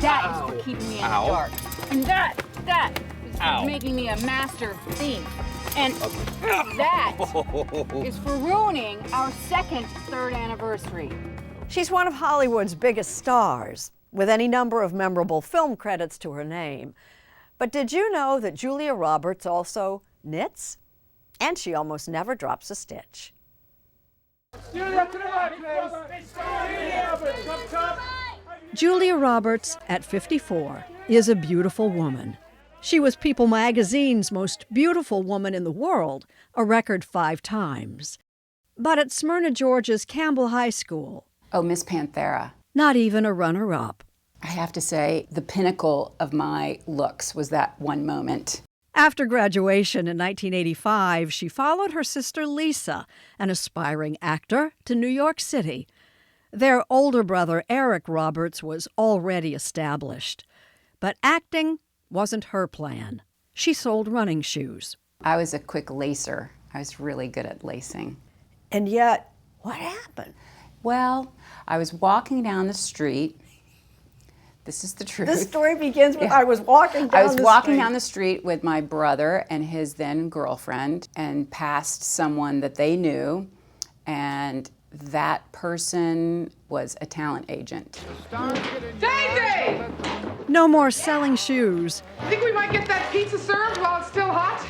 That is for keeping me in the dark. And that is for making me a master thief. And that is for ruining our second third anniversary. She's one of Hollywood's biggest stars, with any number of memorable film credits to her name. But did you know that Julia Roberts also knits? And she almost never drops a stitch. Julia Roberts, at 54, is a beautiful woman. She was People magazine's most beautiful woman in the world, a record 5 times. But at Smyrna, Georgia's Campbell High School, oh, Miss Panthera. Not even a runner-up. I have to say, the pinnacle of my looks was that one moment. After graduation in 1985, she followed her sister Lisa, an aspiring actor, to New York City. Their older brother, Eric Roberts, was already established. But acting wasn't her plan. She sold running shoes. I was a quick lacer. I was really good at lacing. And yet, what happened? Well, I was walking down the street. This is the truth. This story begins with, I was walking down the street with my brother and his then girlfriend and passed someone that they knew, and that person was a talent agent. Daisy! No more selling shoes. Think we might get that pizza served while it's still hot?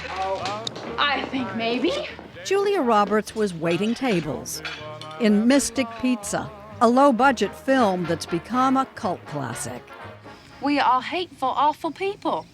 I think maybe. Julia Roberts was waiting tables in Mystic Pizza, a low-budget film that's become a cult classic. We are hateful, awful people.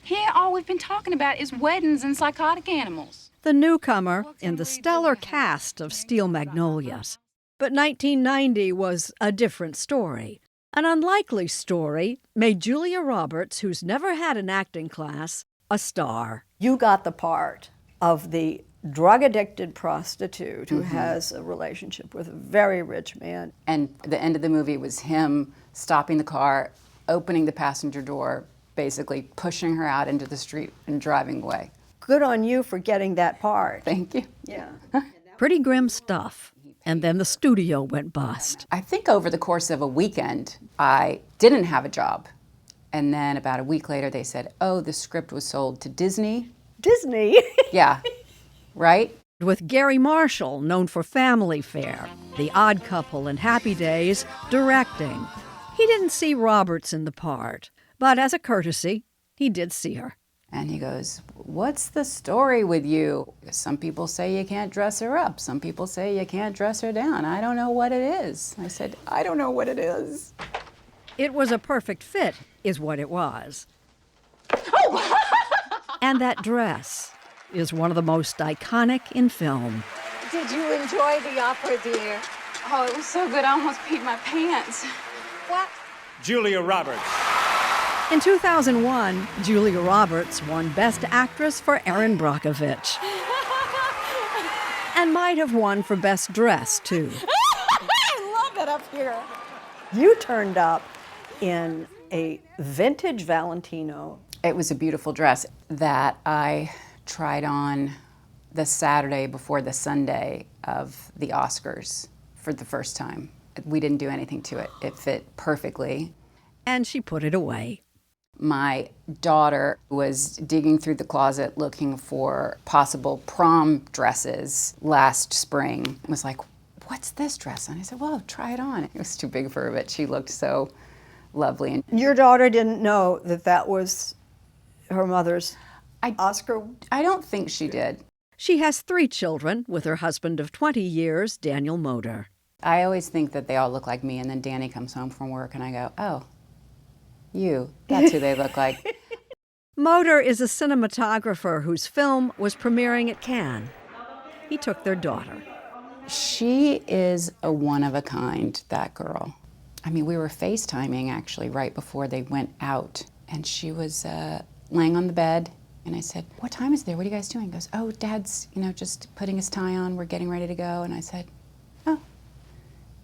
Here, all we've been talking about is weddings and psychotic animals. The newcomer in the stellar cast of Steel Magnolias. But 1990 was a different story. An unlikely story made Julia Roberts, who's never had an acting class, a star. You got the part of the drug-addicted prostitute who has a relationship with a very rich man. And the end of the movie was him stopping the car, opening the passenger door, basically pushing her out into the street and driving away. Good on you for getting that part. Thank you. Yeah. Pretty grim stuff. And then the studio went bust. I think over the course of a weekend, I didn't have a job. And then about a week later, they said, oh, the script was sold to Disney. Disney? Yeah. Right? With Gary Marshall, known for Family Fare, The Odd Couple, and Happy Days, directing. He didn't see Roberts in the part, but as a courtesy, he did see her. And he goes, what's the story with you? Some people say you can't dress her up. Some people say you can't dress her down. I don't know what it is. I said, I don't know what it is. It was a perfect fit, is what it was. And that dress is one of the most iconic in film. Did you enjoy the opera, dear? Oh, it was so good, I almost peed my pants. What? Julia Roberts. In 2001, Julia Roberts won Best Actress for Erin Brockovich. And might have won for Best Dress, too. I love it up here. You turned up in a vintage Valentino. It was a beautiful dress that I tried on the Saturday before the Sunday of the Oscars for the first time. We didn't do anything to it. It fit perfectly. And she put it away. My daughter was digging through the closet looking for possible prom dresses last spring. It was like, what's this dress? And I said, well, try it on. It was too big for her, but she looked so lovely. And your daughter didn't know that that was her mother's Oscar? I don't think she did. She has 3 children with her husband of 20 years, Daniel Moder. I always think that they all look like me, and then Danny comes home from work and I go, oh, that's who they look like. Moder is a cinematographer whose film was premiering at Cannes. He took their daughter. She is a one-of-a-kind, that girl. I mean, we were FaceTiming actually right before they went out, and she was laying on the bed, and I said, what time is there? What are you guys doing? He goes, oh, Dad's, just putting his tie on. We're getting ready to go. And I said, oh,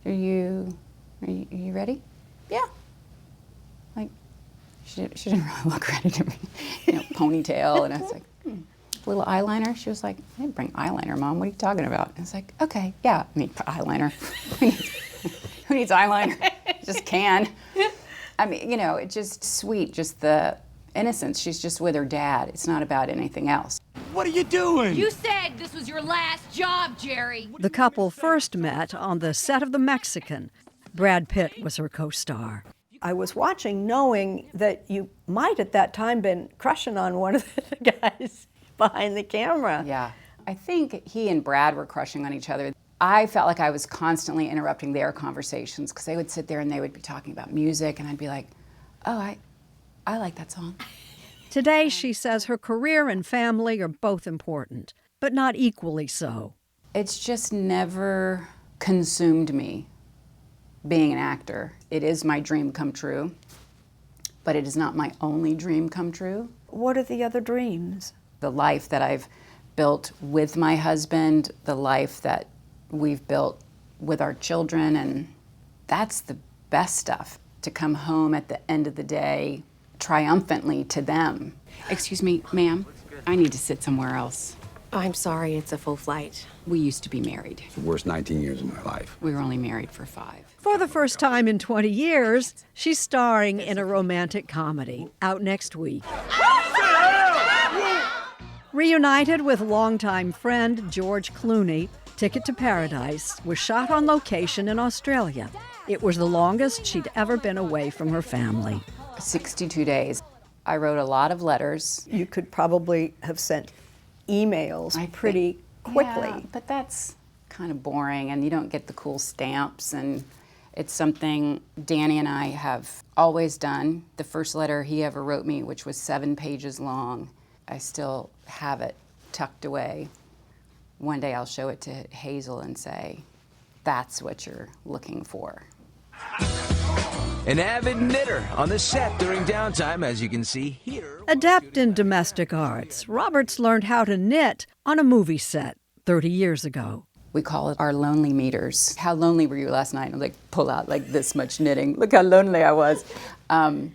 are you ready? Yeah. Like, she didn't really look ready to me. Ponytail, and I was like, little eyeliner. She was like, I didn't bring eyeliner, Mom. What are you talking about? And I was like, okay, yeah. I mean, eyeliner. Who needs eyeliner? Just can. I mean, you know, it's just sweet, just the innocence. She's just with her dad. It's not about anything else. What are you doing? You said this was your last job, Jerry. The couple first met on the set of The Mexican. Brad Pitt was her co-star. I was watching knowing that you might at that time been crushing on one of the guys behind the camera. Yeah. I think he and Brad were crushing on each other. I felt like I was constantly interrupting their conversations because they would sit there and they would be talking about music and I'd be like, oh, I like that song. Today, she says her career and family are both important, but not equally so. It's just never consumed me, being an actor. It is my dream come true, but it is not my only dream come true. What are the other dreams? The life that I've built with my husband, the life that we've built with our children, and that's the best stuff, to come home at the end of the day triumphantly to them. Excuse me, ma'am, I need to sit somewhere else. I'm sorry, it's a full flight. We used to be married. The worst 19 years of my life. We were only married for 5. For the first time in 20 years, she's starring in a romantic comedy, out next week. Reunited with longtime friend George Clooney, Ticket to Paradise was shot on location in Australia. It was the longest she'd ever been away from her family. 62 days. I wrote a lot of letters. You could probably have sent emails pretty quickly. Yeah, but that's kind of boring, and you don't get the cool stamps, and it's something Danny and I have always done. The first letter he ever wrote me, which was 7 pages long, I still have it tucked away. One day I'll show it to Hazel and say, that's what you're looking for. An avid knitter on the set during downtime, as you can see here. Adept in domestic arts, Roberts learned how to knit on a movie set 30 years ago. We call it our lonely meters. How lonely were you last night? I'm like, pull out like this much knitting. Look how lonely I was. And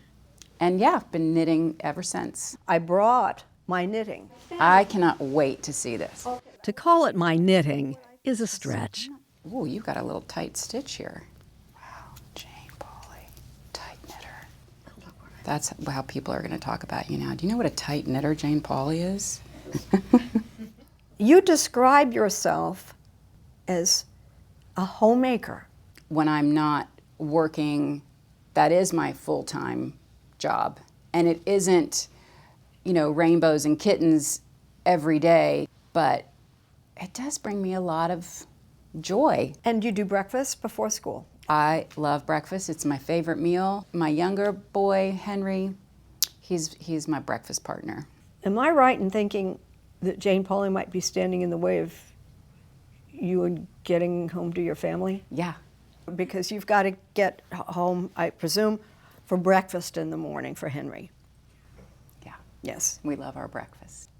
yeah, I've been knitting ever since. I brought my knitting. I cannot wait to see this. To call it my knitting is a stretch. Ooh, you've got a little tight stitch here. Wow, Jane Pauley, tight knitter. That's how people are going to talk about you now. Do you know what a tight knitter Jane Pauley is? You describe yourself as a homemaker. When I'm not working, that is my full-time job. And it isn't, you know, rainbows and kittens every day, but it does bring me a lot of joy. And you do breakfast before school. I love breakfast. It's my favorite meal. My younger boy, Henry, he's my breakfast partner. Am I right in thinking that Jane Pauley might be standing in the way of you and getting home to your family? Yeah. Because you've got to get home, I presume, for breakfast in the morning for Henry. Yeah. Yes. We love our breakfast.